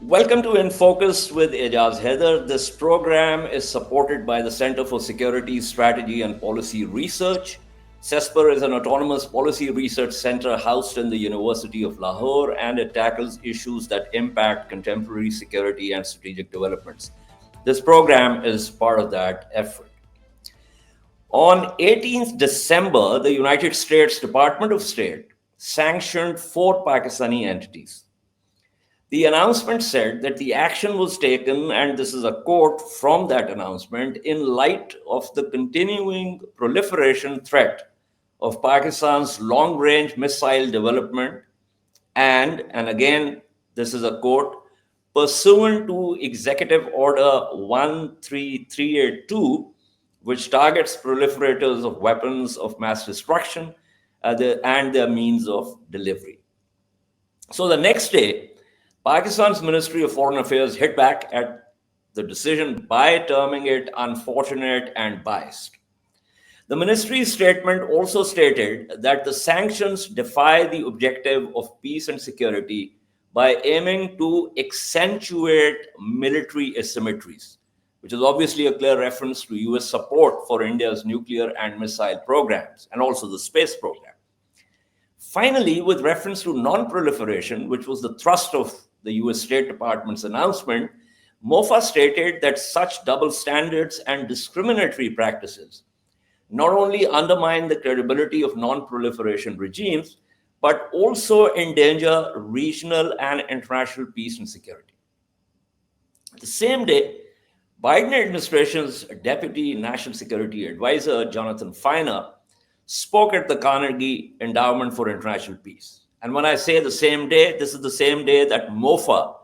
Welcome to InFocus with Ejaz Haider. This program is supported by the Center for Security, Strategy and Policy Research. CESPR is an autonomous policy research center housed in the University of Lahore, and it tackles issues that impact contemporary security and strategic developments. This program is part of that effort. On 18th December, the United States Department of State sanctioned 4 Pakistani entities. The announcement said that the action was taken, and this is a quote from that announcement, in light of the continuing proliferation threat of Pakistan's long-range missile development and again, this is a quote, pursuant to Executive Order 13382, which targets proliferators of weapons of mass destruction and their means of delivery. So the next day, Pakistan's Ministry of Foreign Affairs hit back at the decision by terming it unfortunate and biased. The ministry's statement also stated that the sanctions defy the objective of peace and security by aiming to accentuate military asymmetries, which is obviously a clear reference to US support for India's nuclear and missile programs and also the space program. Finally, with reference to non-proliferation, which was the thrust of the US State Department's announcement, MOFA stated that such double standards and discriminatory practices not only undermine the credibility of non-proliferation regimes, but also endanger regional and international peace and security. The same day, Biden administration's Deputy National Security Advisor, Jonathan Feiner, spoke at the Carnegie Endowment for International Peace. And when I say the same day, this is the same day that MOFA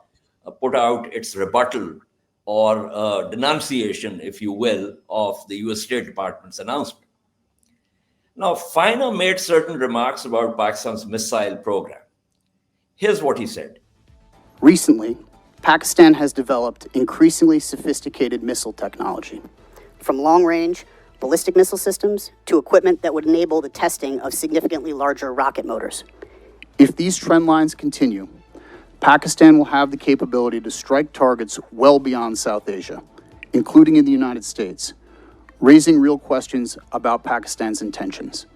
put out its rebuttal or denunciation, if you will, of the US State Department's announcement. Now, Feiner made certain remarks about Pakistan's missile program. Here's what he said. Recently, Pakistan has developed increasingly sophisticated missile technology, from long-range ballistic missile systems to equipment that would enable the testing of significantly larger rocket motors. If these trend lines continue, Pakistan will have the capability to strike targets well beyond South Asia, including in the United States, raising real questions about Pakistan's intentions.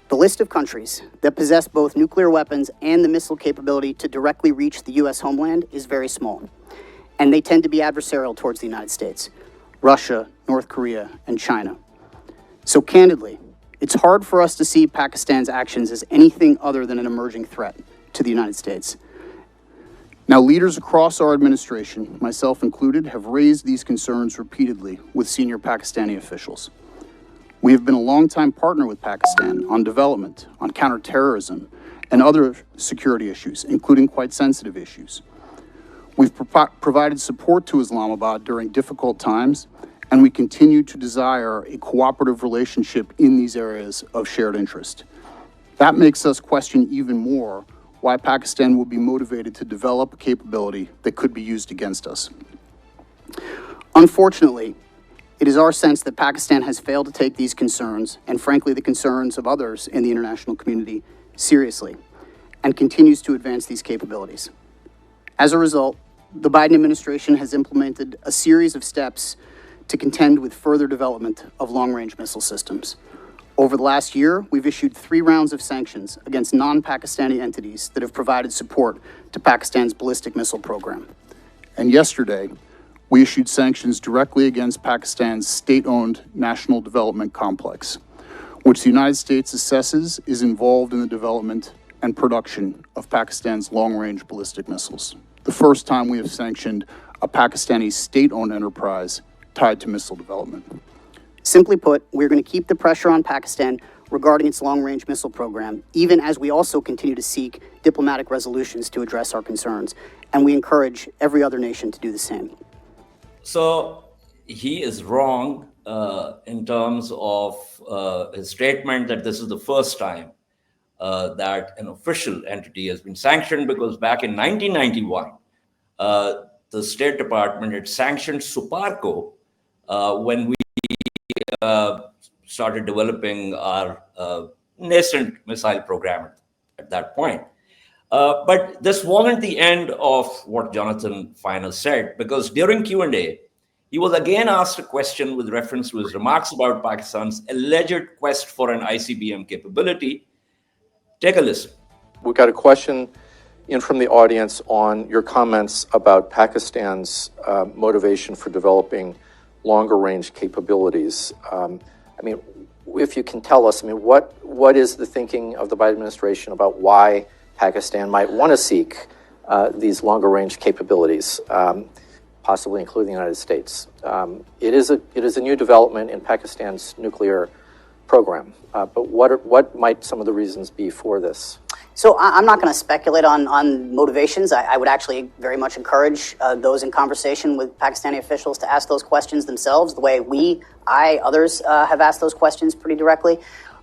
The list of countries that possess both nuclear weapons and the missile capability to directly reach the U.S. homeland is very small, and they tend to be adversarial towards the United States, Russia, North Korea, and China. So candidly, it's hard for us to see Pakistan's actions as anything other than an emerging threat to the United States. Now, leaders across our administration, myself included, have raised these concerns repeatedly with senior Pakistani officials. We have been a longtime partner with Pakistan on development, on counterterrorism, and other security issues, including quite sensitive issues. We've provided support to Islamabad during difficult times, and we continue to desire a cooperative relationship in these areas of shared interest. That makes us question even more why Pakistan will be motivated to develop a capability that could be used against us. Unfortunately, it is our sense that Pakistan has failed to take these concerns, and frankly the concerns of others in the international community, seriously, and continues to advance these capabilities. As a result, the Biden administration has implemented a series of steps to contend with further development of long-range missile systems. Over the last year, we've issued 3 rounds of sanctions against non-Pakistani entities that have provided support to Pakistan's ballistic missile program. And yesterday, we issued sanctions directly against Pakistan's state-owned National Development Complex, which the United States assesses is involved in the development and production of Pakistan's long-range ballistic missiles. The first time we have sanctioned a Pakistani state-owned enterprise tied to missile development. Simply put, we're going to keep the pressure on Pakistan regarding its long-range missile program, even as we also continue to seek diplomatic resolutions to address our concerns, and we encourage every other nation to do the same. So he is wrong in terms of his statement that this is the first time that an official entity has been sanctioned, because back in 1991, the State Department had sanctioned Suparco when we started developing our nascent missile program at that point. But this wasn't the end of what Jonathan Feiner said, because during Q&A, he was again asked a question with reference to his remarks about Pakistan's alleged quest for an ICBM capability. Take a listen. We've got a question in from the audience on your comments about Pakistan's motivation for developing longer range capabilities. If you can tell us, what is the thinking of the Biden administration about why Pakistan might want to seek these longer range capabilities, possibly including the United States? It is a new development in Pakistan's nuclear program, but what might some of the reasons be for this? So I'm not going to speculate on motivations. I would actually very much encourage those in conversation with Pakistani officials to ask those questions themselves, the way others have asked those questions pretty directly.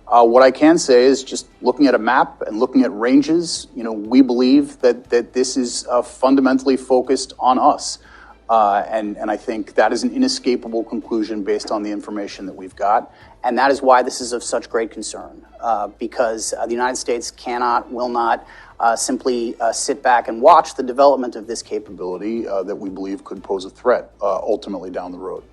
What I can say is, just looking at a map and looking at ranges, we believe that this is fundamentally focused on us. And I think that is an inescapable conclusion based on the information that we've got. And that is why this is of such great concern, because the United States will not simply sit back and watch the development of this capability That we believe could pose a threat ultimately down the road.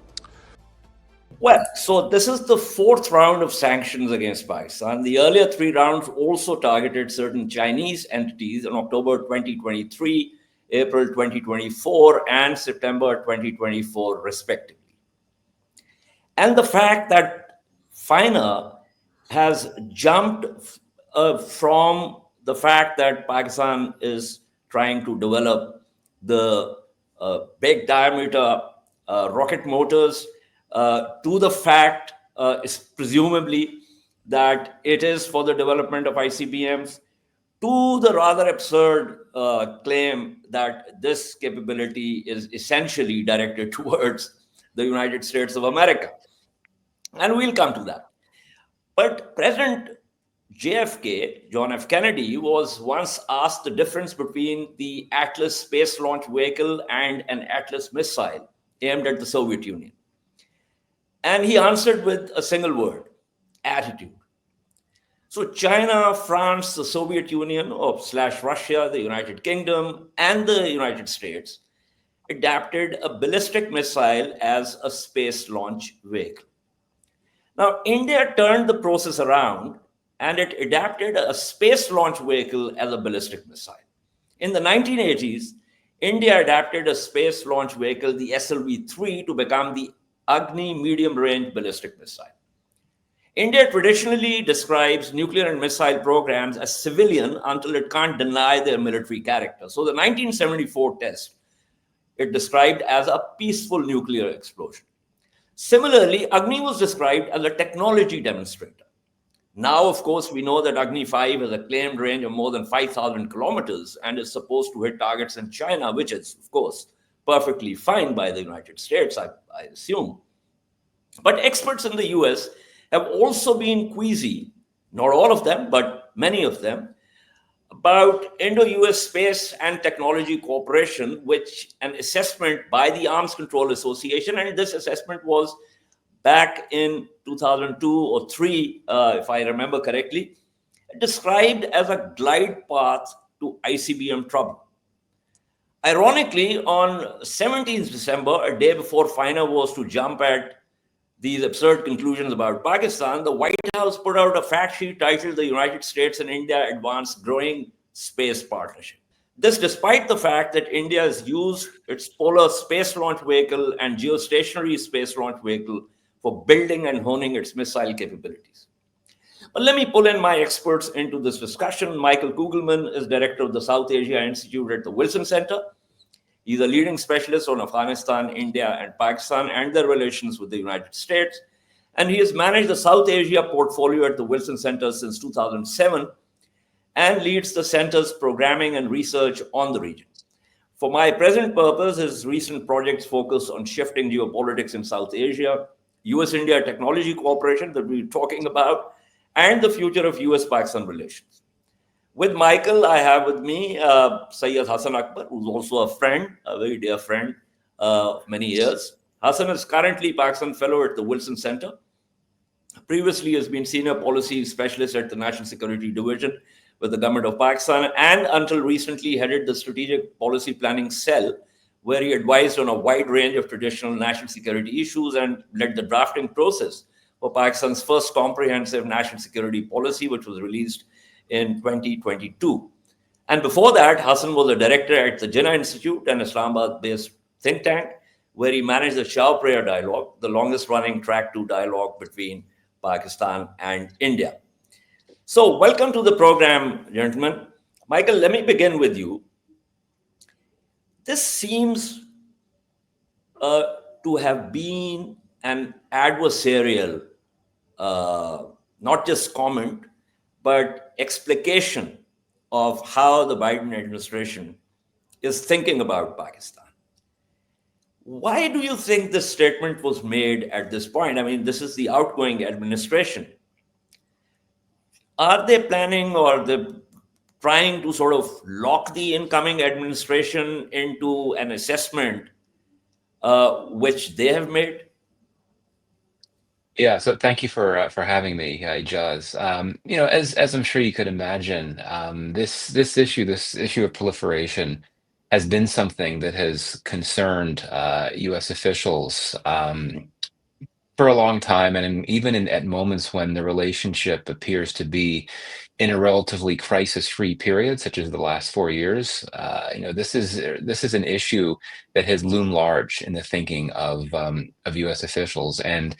Well, so this is the fourth round of sanctions against Pakistan. The earlier three rounds also targeted certain Chinese entities in October 2023, April 2024, and September 2024, respectively. And the fact that Feiner has jumped from the fact that Pakistan is trying to develop the big diameter rocket motors to the fact, is presumably, that it is for the development of ICBMs, to the rather absurd claim that this capability is essentially directed towards the United States of America. And we'll come to that. But President JFK, John F. Kennedy, was once asked the difference between the Atlas space launch vehicle and an Atlas missile aimed at the Soviet Union. And he answered with a single word: attitude. So China, France, the Soviet Union, / Russia, the United Kingdom, and the United States adapted a ballistic missile as a space launch vehicle. Now, India turned the process around and it adapted a space launch vehicle as a ballistic missile. In the 1980s, India adapted a space launch vehicle, the SLV-3, to become the Agni medium-range ballistic missile. India traditionally describes nuclear and missile programs as civilian until it can't deny their military character. So the 1974 test, it described as a peaceful nuclear explosion. Similarly, Agni was described as a technology demonstrator. Now, of course, we know that Agni 5 has a claimed range of more than 5,000 kilometers and is supposed to hit targets in China, which is, of course, perfectly fine by the United States, I assume. But experts in the US have also been queasy, not all of them, but many of them, about Indo-US space and technology cooperation, which an assessment by the Arms Control Association, and this assessment was back in 2002 or 3, if I remember correctly, described as a glide path to ICBM trouble. Ironically, on 17th December, a day before Feiner was to jump at these absurd conclusions about Pakistan, the White House put out a fact sheet titled "The United States and India Advance Growing Space Partnership." This despite the fact that India has used its polar space launch vehicle and geostationary space launch vehicle for building and honing its missile capabilities. But let me pull in my experts into this discussion. Michael Kugelman is director of the South Asia Institute at the Wilson Center. He's a leading specialist on Afghanistan, India, and Pakistan and their relations with the United States. And he has managed the South Asia portfolio at the Wilson Center since 2007 and leads the center's programming and research on the region. For my present purpose, his recent projects focus on shifting geopolitics in South Asia, US-India technology cooperation that we're talking about, and the future of US-Pakistan relations. With Michael, I have with me Syed Hassan Akbar, who's also a friend, a very dear friend of many years. Hassan is currently Pakistan Fellow at the Wilson Center. Previously has been Senior Policy Specialist at the National Security Division with the government of Pakistan, and until recently headed the strategic policy planning cell, where he advised on a wide range of traditional national security issues and led the drafting process for Pakistan's first comprehensive national security policy, which was released in 2022. And before that, Hassan was a director at the Jinnah Institute, an Islamabad-based think tank, where he managed the Chaophraya Dialogue, the longest-running track 2 dialogue between Pakistan and India. So welcome to the program, gentlemen. Michael, let me begin with you. This seems to have been an adversarial, not just comment, but explication of how the Biden administration is thinking about Pakistan. Why do you think this statement was made at this point? I mean, this is the outgoing administration. Are they planning or they trying to sort of lock the incoming administration into an assessment which they have made? Yeah, so thank you for having me, Ejaz. As I'm sure you could imagine, this issue of proliferation has been something that has concerned U.S. officials for a long time, and even at moments when the relationship appears to be in a relatively crisis-free period, such as the last 4 years. This is an issue that has loomed large in the thinking of U.S. officials, and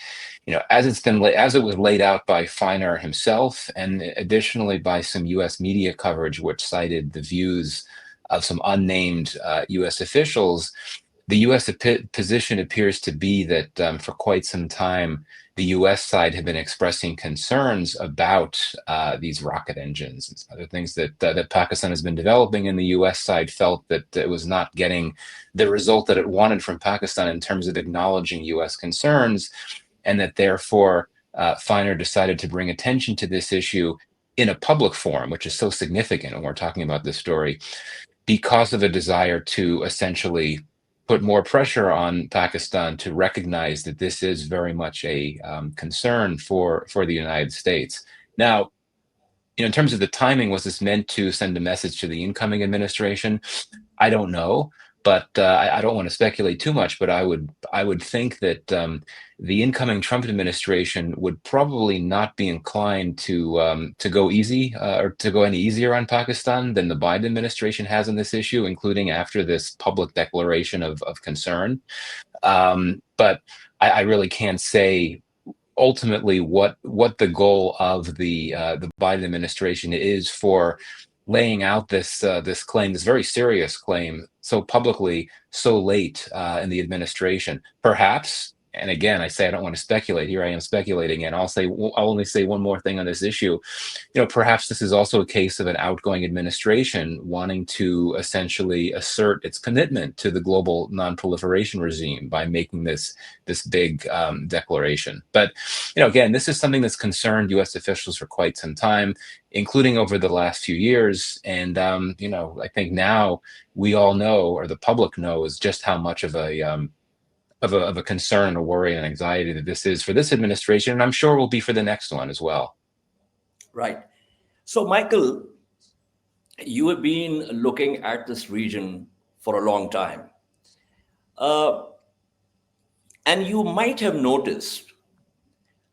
as it was laid out by Feiner himself, and additionally by some U.S. media coverage, which cited the views of some unnamed U.S. officials. The U.S. position appears to be that for quite some time, the U.S. side had been expressing concerns about these rocket engines and some other things that Pakistan has been developing, and the U.S. side felt that it was not getting the result that it wanted from Pakistan in terms of acknowledging U.S. concerns, and that therefore Feiner decided to bring attention to this issue in a public forum, which is so significant when we're talking about this story, because of a desire to essentially put more pressure on Pakistan to recognize that this is very much a concern for the United States. Now, in terms of the timing, was this meant to send a message to the incoming administration? I don't know, but I don't want to speculate too much. But I would think that the incoming Trump administration would probably not be inclined to go easy or to go any easier on Pakistan than the Biden administration has on this issue, including after this public declaration of concern. But I really can't say ultimately what the goal of the Biden administration is for laying out this claim, this very serious claim, so publicly, so late in the administration. Perhaps, and again, I say I don't want to speculate. Here I am speculating, and I'll only say one more thing on this issue. Perhaps this is also a case of an outgoing administration wanting to essentially assert its commitment to the global non-proliferation regime by making this big declaration. But again, this is something that's concerned U.S. officials for quite some time, including over the last few years. And I think now we all know, or the public knows, just how much of a concern, a worry, and anxiety that this is for this administration, and I'm sure will be for the next one as well. Right. So, Michael, you have been looking at this region for a long time. And you might have noticed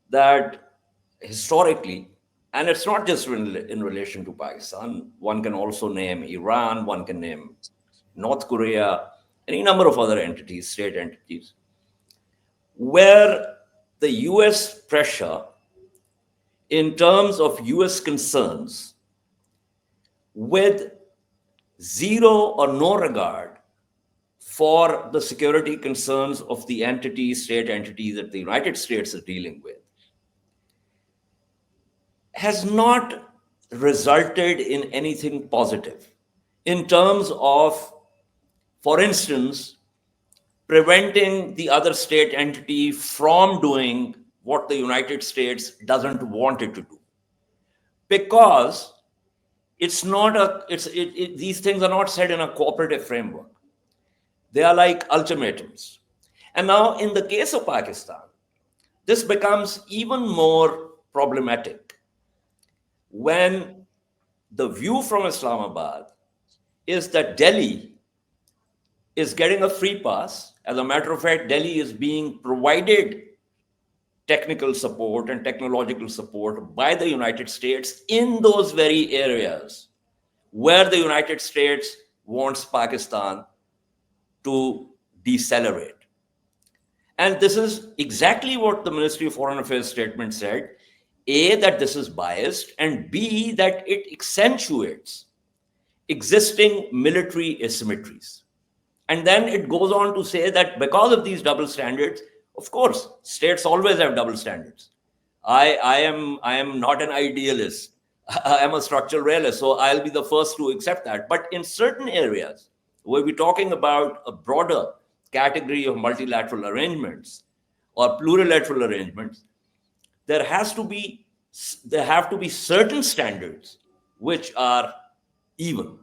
that historically, and it's not just in relation to Pakistan, one can also name Iran, one can name North Korea, any number of other entities, state entities, where the US pressure in terms of US concerns with zero or no regard for the security concerns of the state entities that the United States is dealing with, has not resulted in anything positive in terms of, for instance, preventing the other state entity from doing what the United States doesn't want it to do. Because it's not these things are not said in a cooperative framework. They are like ultimatums. And now in the case of Pakistan, this becomes even more problematic when the view from Islamabad is that Delhi is getting a free pass. As a matter of fact, Delhi is being provided technical support and technological support by the United States in those very areas where the United States wants Pakistan to decelerate. And this is exactly what the Ministry of Foreign Affairs statement said. A, that this is biased, and B, that it accentuates existing military asymmetries. And then it goes on to say that because of these double standards, of course, states always have double standards. I am not an idealist. I am a structural realist, so I'll be the first to accept that. But in certain areas where we're talking about a broader category of multilateral arrangements or plurilateral arrangements, there have to be certain standards which are even.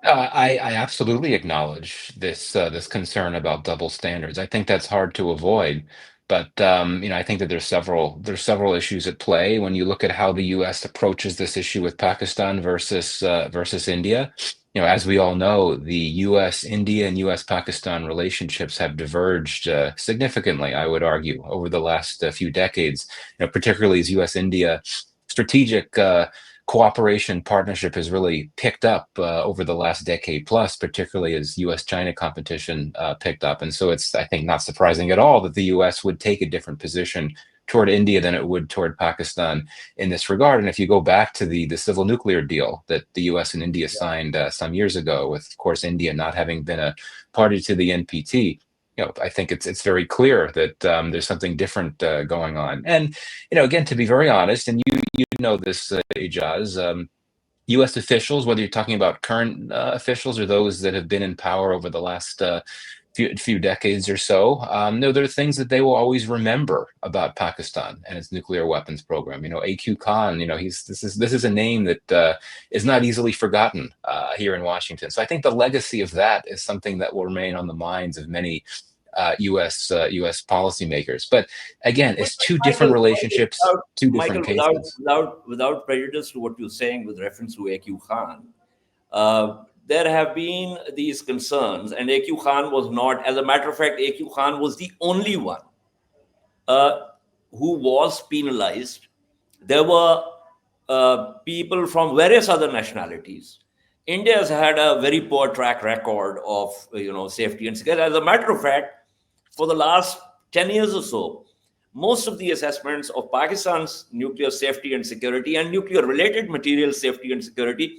I absolutely acknowledge this concern about double standards. I think that's hard to avoid, but I think that there's several issues at play when you look at how the U.S. approaches this issue with Pakistan versus India. As we all know, the U.S. India and U.S. Pakistan relationships have diverged significantly, I would argue, over the last few decades. Particularly as U.S. India strategic cooperation partnership has really picked up over the last decade plus, particularly as U.S.-China competition picked up. And so it's, I think, not surprising at all that the U.S. would take a different position toward India than it would toward Pakistan in this regard. And if you go back to the civil nuclear deal that the U.S. and India signed some years ago, with, of course, India not having been a party to the NPT, I think it's very clear that there's something different going on. And again, to be very honest, and you know this, Ejaz, U.S. officials, whether you're talking about current officials or those that have been in power over the last few decades or so, there are things that they will always remember about Pakistan and its nuclear weapons program. A.Q. Khan, this is a name that is not easily forgotten here in Washington. So I think the legacy of that is something that will remain on the minds of many U.S. policymakers. But again, it's two different relationships, two different cases. Without prejudice to what you're saying with reference to A.Q. Khan, there have been these concerns, and A.Q. Khan was not, as a matter of fact, A.Q. Khan was the only one who was penalized. There were people from various other nationalities. India has had a very poor track record of safety and security. As a matter of fact, for the last 10 years or so, most of the assessments of Pakistan's nuclear safety and security and nuclear-related material safety and security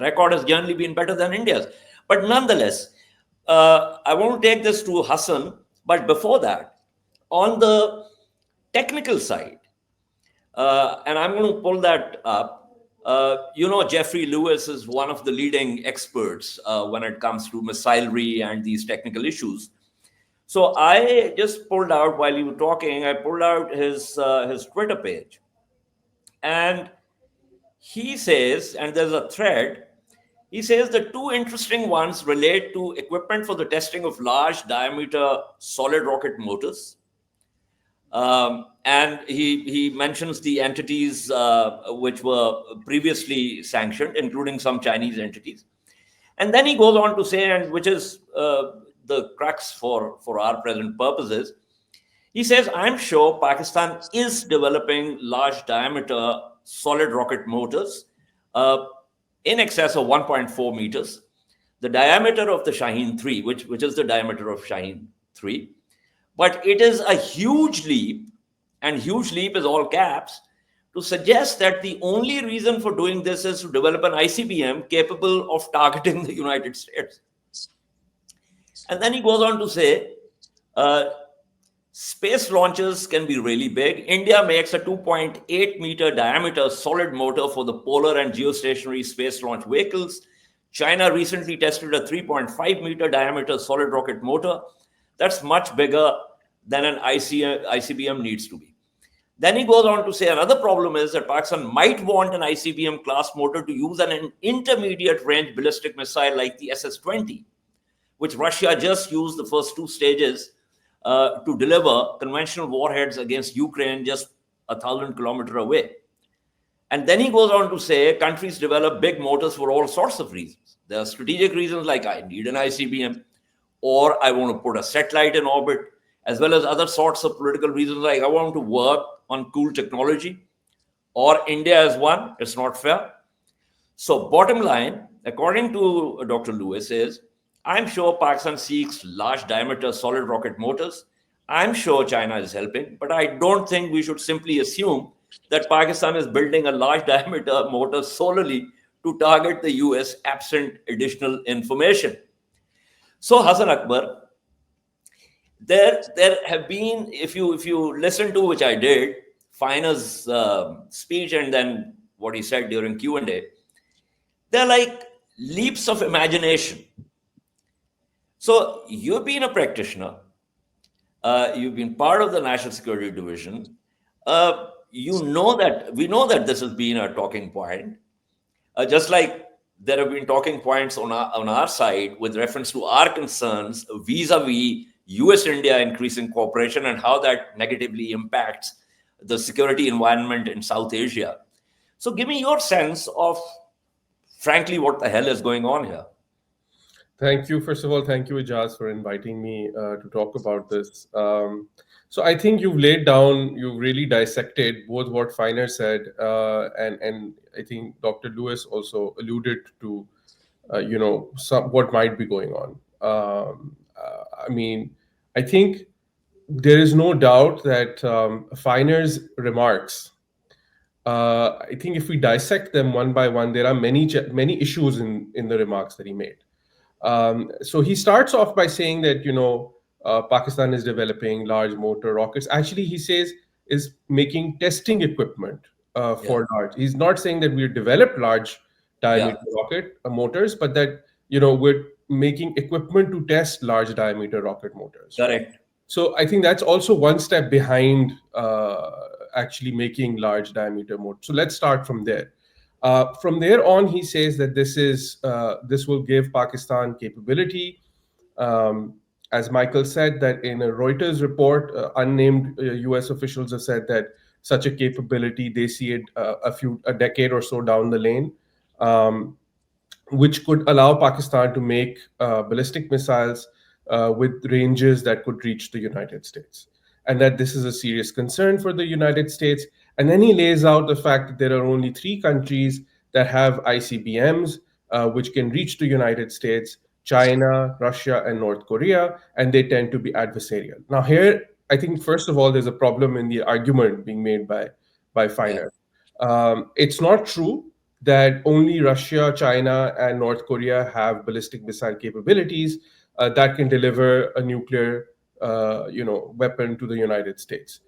record has generally been better than India's. But nonetheless, I won't take this to Hassan, but before that, on the technical side, and I'm going to pull that up, Jeffrey Lewis is one of the leading experts when it comes to missilery and these technical issues. So I just pulled out, while you were talking, I pulled out his Twitter page. And he says, and there's a thread, he says the two interesting ones relate to equipment for the testing of large diameter solid rocket motors. And he mentions the entities which were previously sanctioned, including some Chinese entities. And then he goes on to say, and which is the crux for our present purposes, he says, I'm sure Pakistan is developing large diameter solid rocket motors in excess of 1.4 meters. The diameter of the Shaheen 3, which is the diameter of Shaheen 3. But it is a huge leap, and huge leap is all caps, to suggest that the only reason for doing this is to develop an ICBM capable of targeting the United States. And then he goes on to say, space launches can be really big. India makes a 2.8 meter diameter solid motor for the polar and geostationary space launch vehicles. China recently tested a 3.5 meter diameter solid rocket motor. That's much bigger than an ICBM needs to be. Then he goes on to say another problem is that Pakistan might want an ICBM class motor to use an intermediate range ballistic missile like the SS-20, which Russia just used the first two stages to deliver conventional warheads against Ukraine just 1,000 kilometers away. And then he goes on to say countries develop big motors for all sorts of reasons. There are strategic reasons like I need an ICBM, or I want to put a satellite in orbit, as well as other sorts of political reasons like I want to work on cool technology, or India is one. It's not fair. So bottom line, according to Dr. Lewis, is I'm sure Pakistan seeks large diameter solid rocket motors. I'm sure China is helping, but I don't think we should simply assume that Pakistan is building a large diameter motor solely to target the US absent additional information. So Hassan Akbar, there have been, if you listen to, which I did, Finer's speech and then what he said during Q&A, they're like leaps of imagination. So you've been a practitioner. You've been part of the National Security Division. We know that this has been a talking point. Just like there have been talking points on our side with reference to our concerns vis-a-vis US-India increasing cooperation and how that negatively impacts the security environment in South Asia. So give me your sense of, frankly, what the hell is going on here. Thank you. First of all, thank you, Ejaz, for inviting me to talk about this. So I think you've really dissected both what Finer said, and I think Dr. Lewis also alluded to, what might be going on. I think there is no doubt that Finer's remarks, I think if we dissect them one by one, there are many issues in the remarks that he made. So he starts off by saying that, Pakistan is developing large motor rockets. Actually, he says is making testing equipment for large. He's not saying that we've developed large diameter rocket motors, but that, we're making equipment to test large diameter rocket motors. Correct. So I think that's also one step behind actually making large diameter motors. So let's start from there. From there on, he says that this will give Pakistan capability. As Michael said, that in a Reuters report, unnamed US officials have said that such a capability, they see it a decade or so down the lane, which could allow Pakistan to make ballistic missiles with ranges that could reach the United States. And that this is a serious concern for the United States. And then he lays out the fact that there are only 3 countries that have ICBMs, which can reach the United States: China, Russia, and North Korea, and they tend to be adversarial. Now here, I think, first of all, there's a problem in the argument being made by Finer. It's not true that only Russia, China, and North Korea have ballistic missile capabilities that can deliver a nuclear weapon to the United States.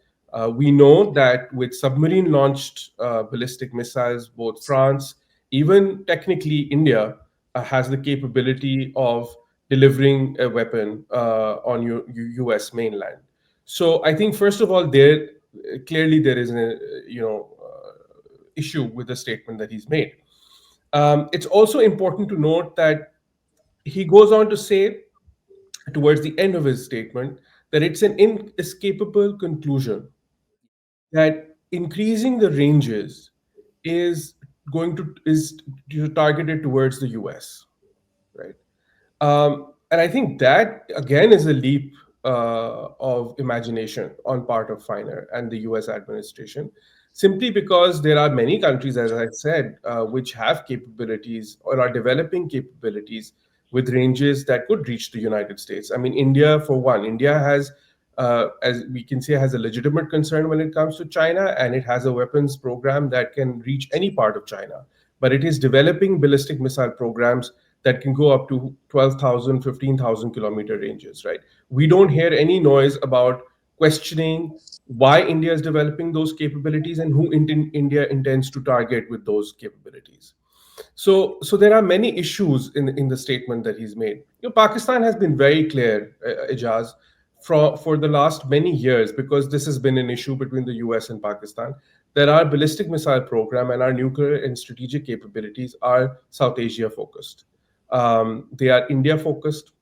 We know that with submarine-launched ballistic missiles, both France, even technically India, has the capability of delivering a weapon on U.S. mainland. So I think, first of all, there is an issue with the statement that he's made. It's also important to note that he goes on to say, towards the end of his statement, that it's an inescapable conclusion that increasing the ranges is targeted towards the US, right? And I think that again is a leap of imagination on part of Finer and the US administration, simply because there are many countries, as I said, which have capabilities or are developing capabilities with ranges that could reach the United States. I mean, India, for one, India has, as we can say, has a legitimate concern when it comes to China, and it has a weapons program that can reach any part of China. But it is developing ballistic missile programs that can go up to 12,000, 15,000 kilometer ranges, right? We don't hear any noise about questioning why India is developing those capabilities and who India intends to target with those capabilities. So there are many issues in the statement that he's made. Pakistan has been very clear, Ejaz, for the last many years, because this has been an issue between the US and Pakistan, that our ballistic missile program and our nuclear and strategic capabilities are South Asia focused. They are India focused.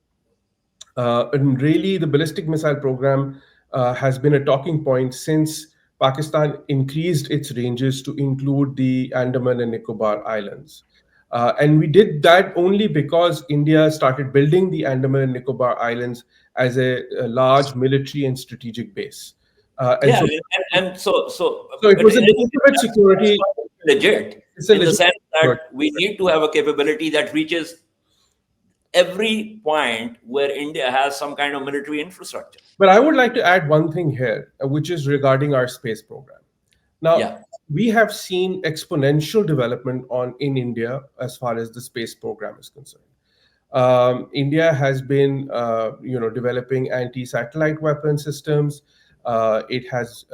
And really, the ballistic missile program has been a talking point since Pakistan increased its ranges to include the Andaman and Nicobar Islands. And we did that only because India started building the Andaman and Nicobar Islands as a large military and strategic base. And Yeah, so, and so, so it but was a legitimate security. legit It's a in the sense legitimate. that we need to have a capability that reaches every point where India has some kind of military infrastructure. But I would like to add one thing here, which is regarding our space program. Now, Yeah. we have seen exponential development in India as far as the space program is concerned. India has been, developing anti-satellite weapon systems. It has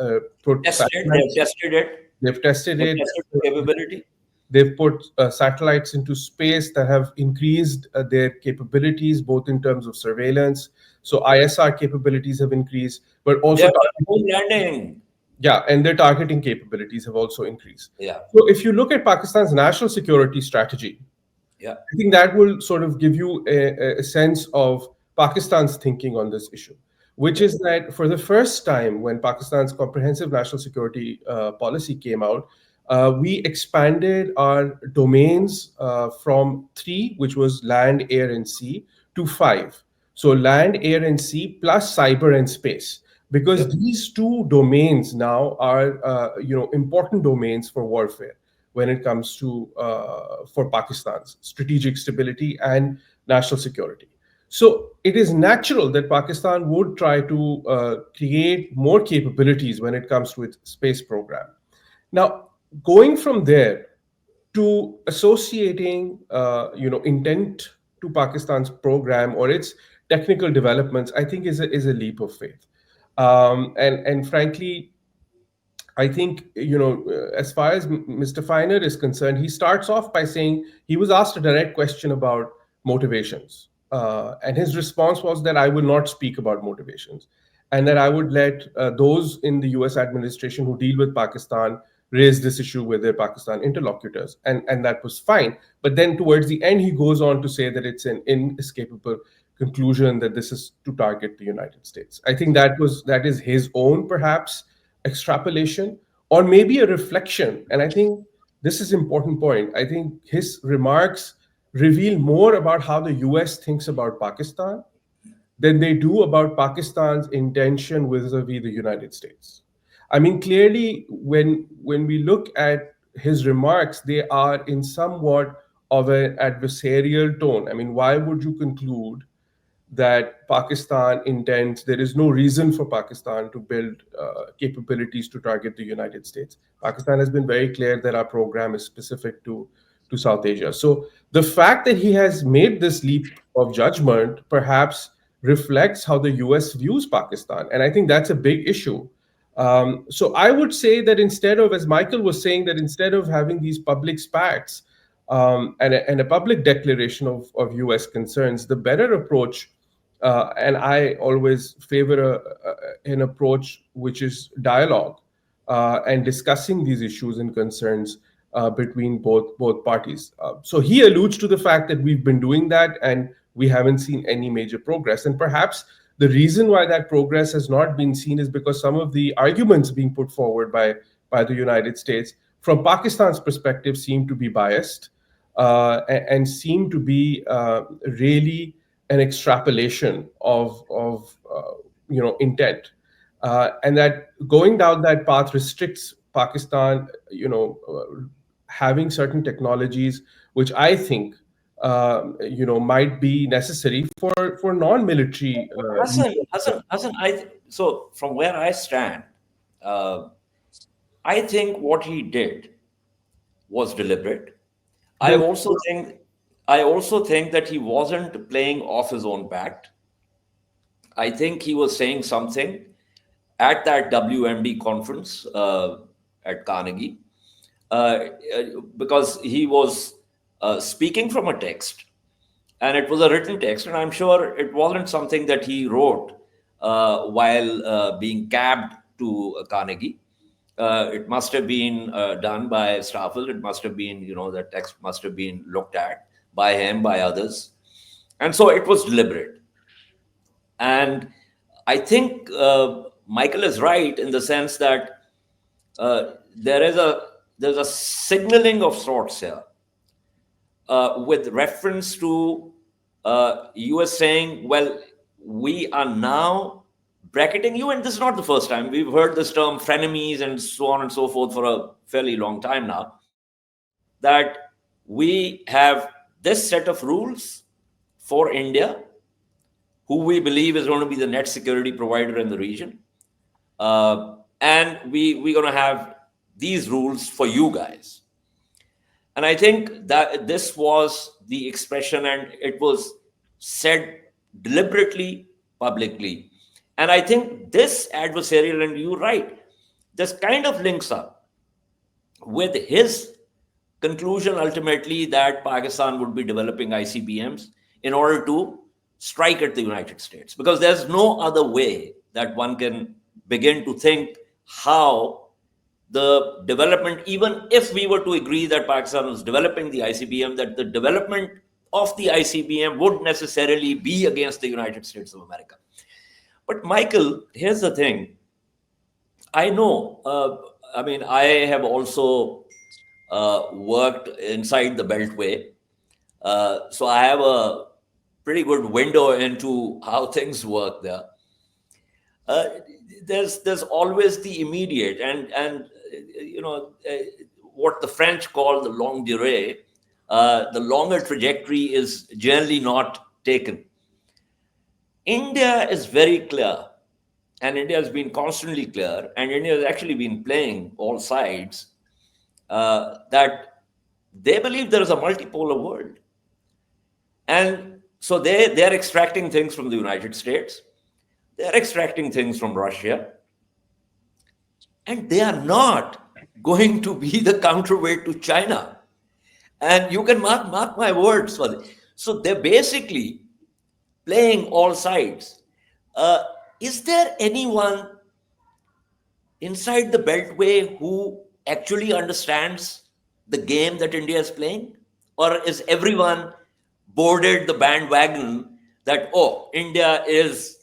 put They've tested it. They've tested They've it. tested the capability. They've put satellites into space that have increased their capabilities, both in terms of surveillance. So ISR capabilities have increased, but also They've done moon landing. yeah, and their targeting capabilities have also increased. Yeah. So if you look at Pakistan's national security strategy, Yeah. I think that will sort of give you a sense of Pakistan's thinking on this issue, which is that for the first time, when Pakistan's comprehensive national security policy came out, we expanded our domains from 3, which was land, air, and sea, to 5. So land, air, and sea, plus cyber and space, because these 2 domains now are important domains for warfare when it comes to for Pakistan's strategic stability and national security. So it is natural that Pakistan would try to create more capabilities when it comes to its space program. Now, going from there to associating, intent to Pakistan's program or its technical developments, I think is a leap of faith. And frankly, I think, as far as Mr. Feiner is concerned, he starts off by saying he was asked a direct question about motivations. And his response was that I will not speak about motivations and that I would let those in the US administration who deal with Pakistan raise this issue with their Pakistan interlocutors. And that was fine. But then towards the end, he goes on to say that it's an inescapable conclusion that this is to target the United States. I think that is his own, perhaps, extrapolation or maybe a reflection. And I think this is an important point. I think his remarks reveal more about how the US thinks about Pakistan than they do about Pakistan's intention vis-a-vis the United States. I mean, clearly, when we look at his remarks, they are in somewhat of an adversarial tone. I mean, why would you conclude that Pakistan intends, there is no reason for Pakistan to build capabilities to target the United States? Pakistan has been very clear that our program is specific to South Asia. So the fact that he has made this leap of judgment perhaps reflects how the US views Pakistan. And I think that's a big issue. So I would say that instead of, as Michael was saying, that instead of having these public spats and a public declaration of US concerns, the better approach, and I always favor an approach which is dialogue and discussing these issues and concerns between both parties. So he alludes to the fact that we've been doing that and we haven't seen any major progress. And perhaps the reason why that progress has not been seen is because some of the arguments being put forward by the United States from Pakistan's perspective seem to be biased and seem to be really an extrapolation of intent, and that going down that path restricts Pakistan, having certain technologies which I think might be necessary for non-military. Hassan, so from where I stand, I think what he did was deliberate. I also think that he wasn't playing off his own bat. I think he was saying something at that WMD conference at Carnegie, because he was speaking from a text, and it was a written text, and I'm sure it wasn't something that he wrote while being cabbed to Carnegie. It must have been done by Staffel. It must have been, the text must have been looked at by him, by others. And so it was deliberate. And I think Michael is right in the sense that there's a signaling of sorts here with reference to US saying, well, we are now bracketing you, and this is not the first time. We've heard this term frenemies and so on and so forth for a fairly long time now, that we have this set of rules for India, who we believe is going to be the net security provider in the region. And we're going to have these rules for you guys. And I think that this was the expression, and it was said deliberately, publicly. And I think this adversarial, and you're right, this kind of links up with his conclusion ultimately that Pakistan would be developing ICBMs in order to strike at the United States. Because there's no other way that one can begin to think how the development, even if we were to agree that Pakistan was developing the ICBM, that the development of the ICBM would necessarily be against the United States of America. But Michael, here's the thing. I know, I have also worked inside the Beltway. So I have a pretty good window into how things work there. There's always the immediate and what the French call the longue durée. The longer trajectory is generally not taken. India is very clear, and India has been constantly clear, and India has actually been playing all sides, that they believe there is a multipolar world. And so they're extracting things from the United States. They're extracting things from Russia. And they are not going to be the counterweight to China. And you can mark my words for this. So they're basically playing all sides. Is there anyone inside the Beltway who actually understands the game that India is playing? Or is everyone boarded the bandwagon that, oh, India is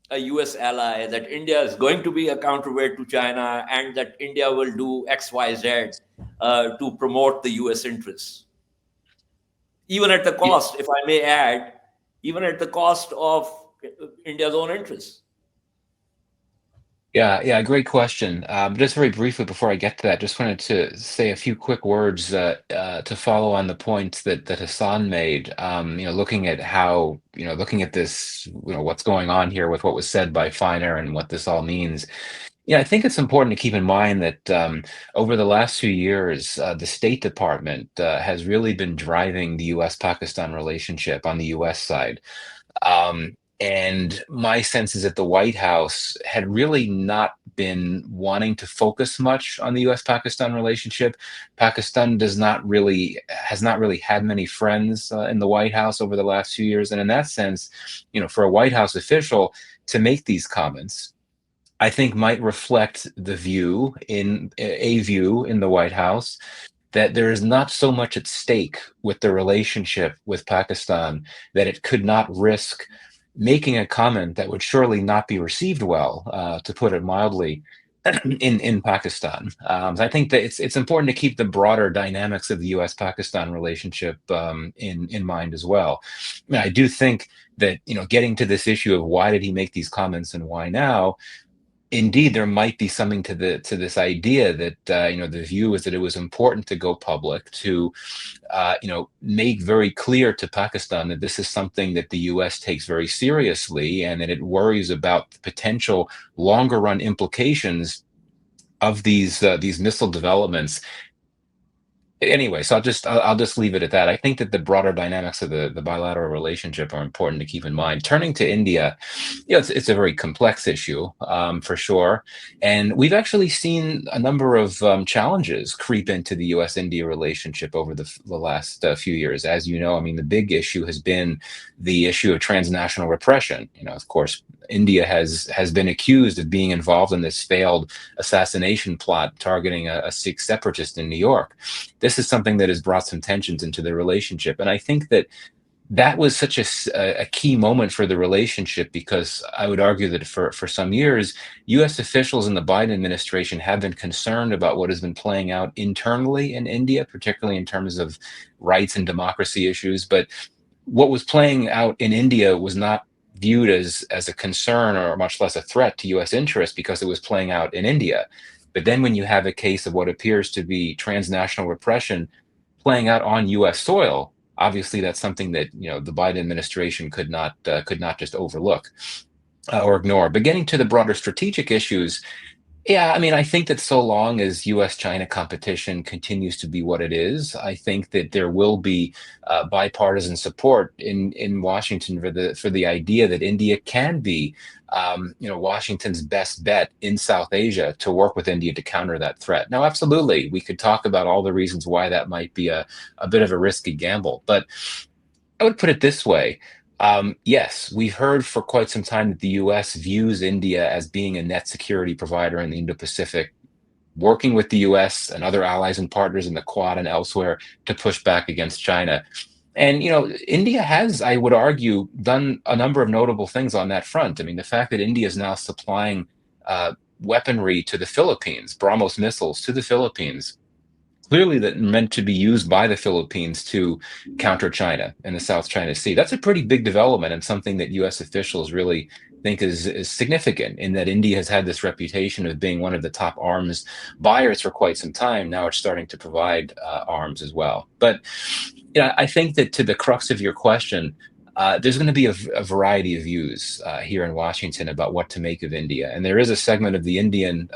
a US ally, that India is going to be a counterweight to China, and that India will do X, Y, Z to promote the US interests? Even at the cost, if I may add, even at the cost of India's own interests. Yeah, great question. Just very briefly before I get to that, just wanted to say a few quick words to follow on the points that Hassan made. Looking at how, looking at this, what's going on here with what was said by Feiner and what this all means. Yeah, I think it's important to keep in mind that over the last few years, the State Department has really been driving the U.S.-Pakistan relationship on the U.S. side. And my sense is that the White House had really not been wanting to focus much on the U.S.-Pakistan relationship. Pakistan has not really had many friends in the White House over the last few years. And in that sense, for a White House official to make these comments, I think might reflect the view in the White House that there is not so much at stake with the relationship with Pakistan that it could not risk making a comment that would surely not be received well, to put it mildly, in Pakistan. So I think that it's important to keep the broader dynamics of the U.S.-Pakistan relationship in mind as well. I do think that getting to this issue of why did he make these comments and why now. Indeed, there might be something to this idea that the view is that it was important to go public to make very clear to Pakistan that this is something that the U.S. takes very seriously and that it worries about the potential longer run implications of these missile developments. Anyway, so I'll just leave it at that. I think that the broader dynamics of the bilateral relationship are important to keep in mind. Turning to India, it's a very complex issue, for sure. And we've actually seen a number of challenges creep into the U.S.-India relationship over the last few years. As you know, the big issue has been the issue of transnational repression. Of course, India has been accused of being involved in this failed assassination plot targeting a Sikh separatist in New York. This is something that has brought some tensions into the relationship. And I think that that was such a key moment for the relationship, because I would argue that for some years, U.S. officials in the Biden administration have been concerned about what has been playing out internally in India, particularly in terms of rights and democracy issues. But what was playing out in India was not viewed as a concern, or much less a threat to U.S. interests, because it was playing out in India. But then when you have a case of what appears to be transnational repression playing out on U.S. soil, obviously that's something that the Biden administration could not just overlook or ignore. But getting to the broader strategic issues, yeah, I mean, I think that so long as U.S.-China competition continues to be what it is, I think that there will be bipartisan support in Washington for the idea that India can be, Washington's best bet in South Asia to work with India to counter that threat. Now, absolutely, we could talk about all the reasons why that might be a bit of a risky gamble, but I would put it this way. Yes, we've heard for quite some time that the U.S. views India as being a net security provider in the Indo-Pacific, working with the U.S. and other allies and partners in the Quad and elsewhere to push back against China. And, India has, I would argue, done a number of notable things on that front. I mean, the fact that India is now supplying weaponry to the Philippines, BrahMos missiles to the Philippines, clearly that meant to be used by the Philippines to counter China in the South China Sea. That's a pretty big development, and something that U.S. officials really think is significant, in that India has had this reputation of being one of the top arms buyers for quite some time. Now it's starting to provide arms as well. But I think that, to the crux of your question, there's going to be a variety of views here in Washington about what to make of India. And there is a segment of the Indian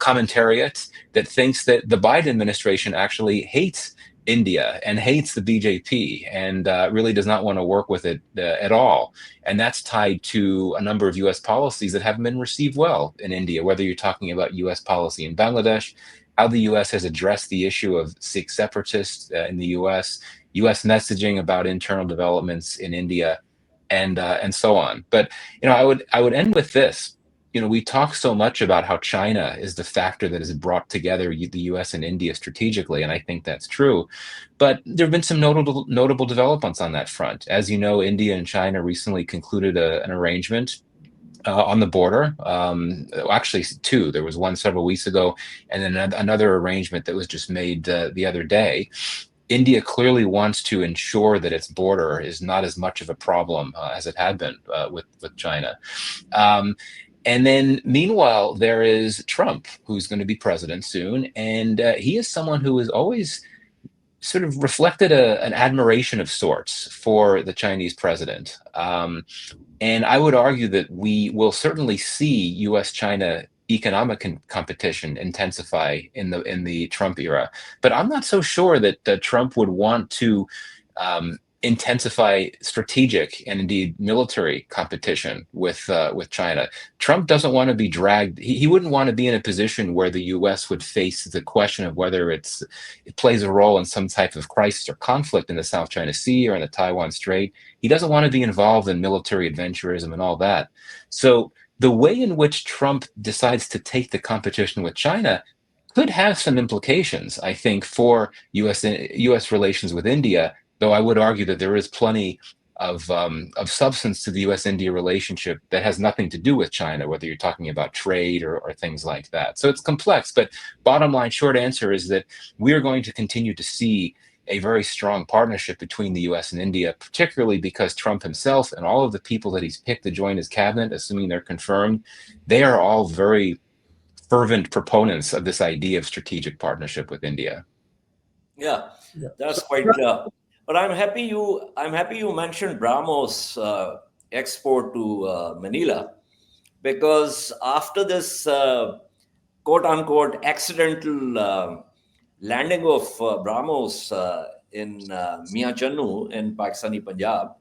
commentariat that thinks that the Biden administration actually hates India and hates the BJP, and really does not want to work with it at all. And that's tied to a number of U.S. policies that haven't been received well in India, whether you're talking about U.S. policy in Bangladesh, how the U.S. has addressed the issue of Sikh separatists in the U.S., U.S. messaging about internal developments in India, and so on. But I would end with this. We talk so much about how China is the factor that has brought together the U.S. and India strategically, and I think that's true. But there have been some notable developments on that front. As you know, India and China recently concluded an arrangement on the border. Actually, two. There was one several weeks ago, and then another arrangement that was just made the other day. India clearly wants to ensure that its border is not as much of a problem as it had been with China. And then, meanwhile, there is Trump, who's going to be president soon, and he is someone who has always sort of reflected an admiration of sorts for the Chinese president. And I would argue that we will certainly see U.S.-China economic competition intensify in the Trump era. But I'm not so sure that Trump would want to intensify strategic and indeed military competition with China. Trump doesn't want to be dragged. He wouldn't want to be in a position where the U.S. would face the question of whether it plays a role in some type of crisis or conflict in the South China Sea or in the Taiwan Strait. He doesn't want to be involved in military adventurism and all that. So the way in which Trump decides to take the competition with China could have some implications, I think, for U.S. relations with India, though I would argue that there is plenty of substance to the U.S.-India relationship that has nothing to do with China, whether you're talking about trade or things like that. So it's complex, but bottom line, short answer is that we are going to continue to see a very strong partnership between the U.S. and India, particularly because Trump himself and all of the people that he's picked to join his cabinet, assuming they're confirmed, they are all very fervent proponents of this idea of strategic partnership with India. Yeah, that's quite. But I'm happy you mentioned BrahMos export to Manila, because after this quote unquote accidental landing of BrahMos in Mia Channu in Pakistani Punjab,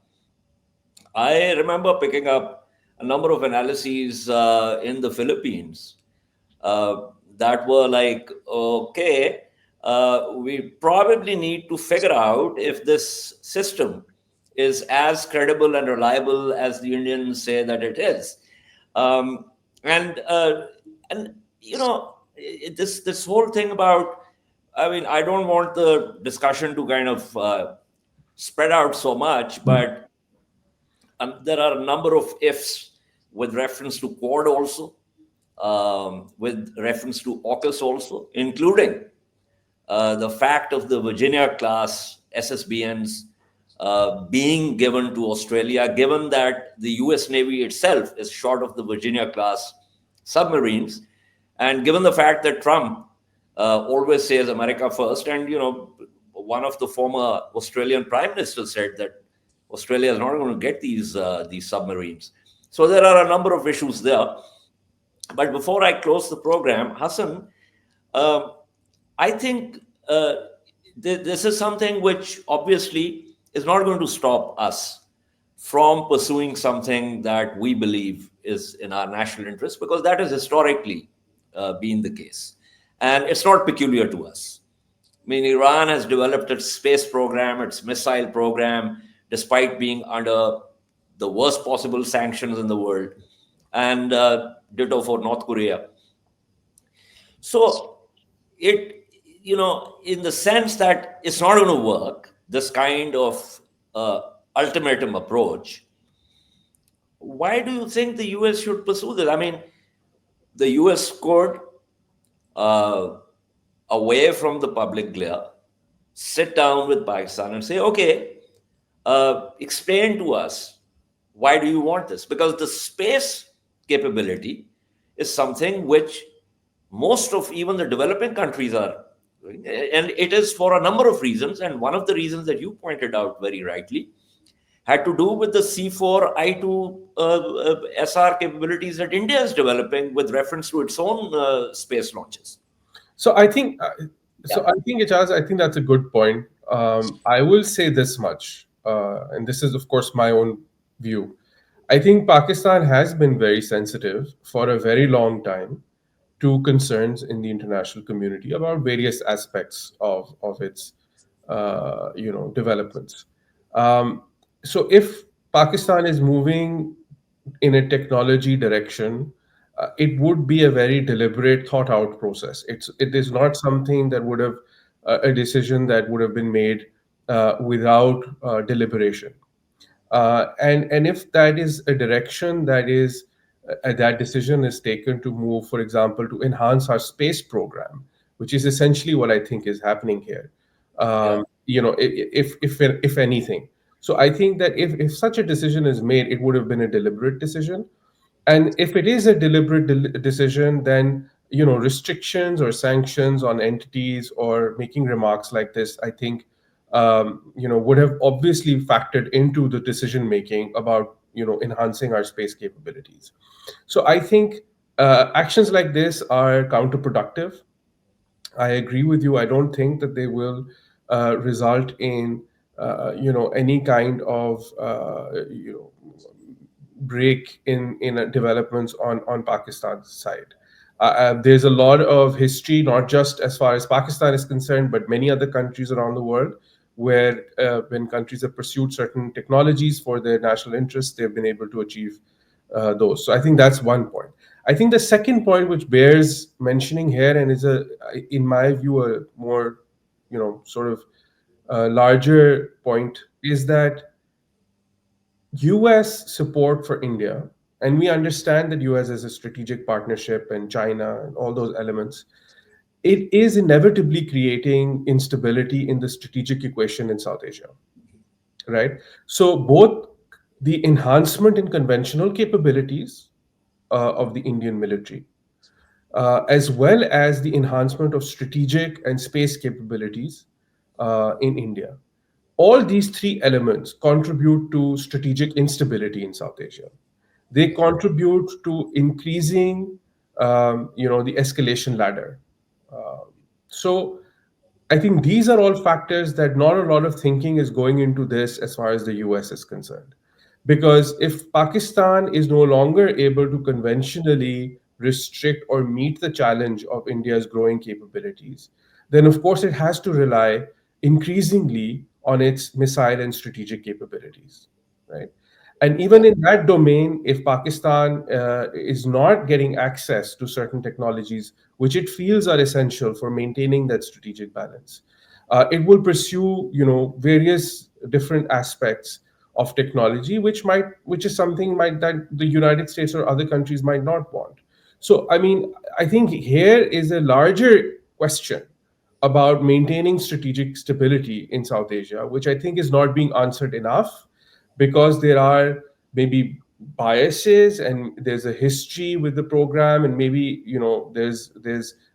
I remember picking up a number of analyses in the Philippines that were like, okay, we probably need to figure out if this system is as credible and reliable as the Indians say that it is. And this whole thing about, I mean, I don't want the discussion to kind of spread out so much, but there are a number of ifs with reference to Quad also, with reference to AUKUS also, including the fact of the Virginia class SSBNs being given to Australia, given that the US Navy itself is short of the Virginia class submarines, and given the fact that Trump always says America first, and one of the former Australian prime ministers said that Australia is not going to get these submarines. So there are a number of issues there. But before I close the program, Hassan, I think this is something which obviously is not going to stop us from pursuing something that we believe is in our national interest, because that has historically been the case. And it's not peculiar to us. I mean, Iran has developed its space program, its missile program, despite being under the worst possible sanctions in the world, and ditto for North Korea. So in the sense that it's not going to work, this kind of ultimatum approach, why do you think the US should pursue this? I mean, the US could, away from the public glare, sit down with Pakistan and say, okay, explain to us, why do you want this? Because the space capability is something which most of even the developing countries are doing. And it is for a number of reasons. And one of the reasons that you pointed out very rightly had to do with the C4I2 SR capabilities that India is developing with reference to its own space launches. So I think, Ejaz, I think that's a good point. I will say this much, and this is, of course, my own view. I think Pakistan has been very sensitive for a very long time to concerns in the international community about various aspects of its, developments. So if Pakistan is moving in a technology direction, it would be a very deliberate, thought-out process. It is not something that would have a decision that would have been made without deliberation. And if that is a direction that is that decision is taken to move, for example, to enhance our space program, which is essentially what I think is happening here. If anything. So I think that if such a decision is made, it would have been a deliberate decision. And if it is a deliberate decision, then restrictions or sanctions on entities or making remarks like this, I think would have obviously factored into the decision making about enhancing our space capabilities. So I think actions like this are counterproductive. I agree with you. I don't think that they will result in any kind of break in developments on Pakistan's side. There's a lot of history, not just as far as Pakistan is concerned, but many other countries around the world, where when countries have pursued certain technologies for their national interests, they've been able to achieve those. So I think that's one point. I think the second point, which bears mentioning here, and is in my view, a more sort of larger point, is that US support for India, and we understand that US is a strategic partnership, and China and all those elements, it is inevitably creating instability in the strategic equation in South Asia, right? So both the enhancement in conventional capabilities of the Indian military, as well as the enhancement of strategic and space capabilities in India, all these three elements contribute to strategic instability in South Asia. They contribute to increasing, the escalation ladder. So I think these are all factors that not a lot of thinking is going into this as far as the US is concerned. Because if Pakistan is no longer able to conventionally restrict or meet the challenge of India's growing capabilities, then of course it has to rely increasingly on its missile and strategic capabilities, right? And even in that domain, if Pakistan is not getting access to certain technologies, which it feels are essential for maintaining that strategic balance, it will pursue, various different aspects of technology, which is something that the United States or other countries might not want. So, I mean, I think here is a larger question about maintaining strategic stability in South Asia, which I think is not being answered enough, because there are maybe biases and there's a history with the program, and maybe there's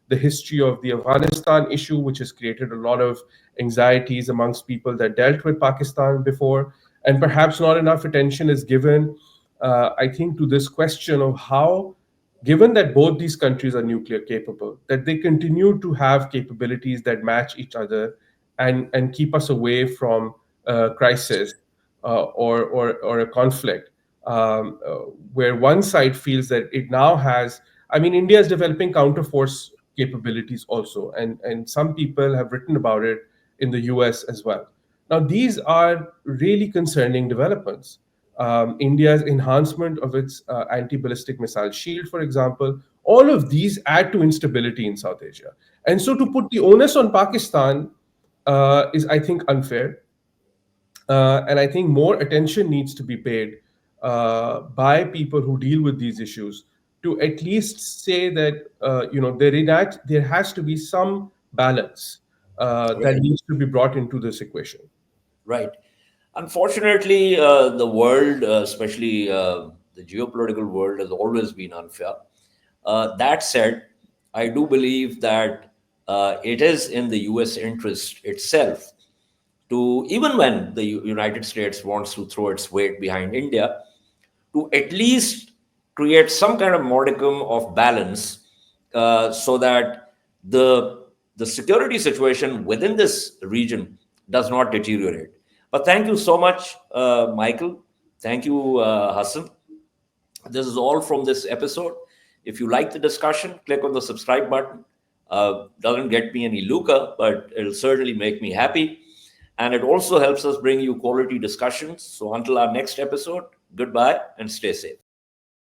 the history of the Afghanistan issue, which has created a lot of anxieties amongst people that dealt with Pakistan before, and perhaps not enough attention is given, I think, to this question of how, given that both these countries are nuclear capable, that they continue to have capabilities that match each other and keep us away from crisis or a conflict, where one side feels that it now has. I mean, India is developing counterforce capabilities also, and some people have written about it in the US as well. Now, these are really concerning developments. India's enhancement of its anti-ballistic missile shield, for example, all of these add to instability in South Asia. And so to put the onus on Pakistan is, I think, unfair. And I think more attention needs to be paid by people who deal with these issues to at least say that there has to be some balance that Right. needs to be brought into this equation. Right. Unfortunately, the world, especially the geopolitical world, has always been unfair. That said, I do believe that it is in the US interest itself to, even when the United States wants to throw its weight behind India, to at least create some kind of modicum of balance, so that the security situation within this region does not deteriorate. But thank you so much, Michael. Thank you, Hassan. This is all from this episode. If you like the discussion, click on the subscribe button. Doesn't get me any lucre, but it'll certainly make me happy. And it also helps us bring you quality discussions. So until our next episode, goodbye and stay safe.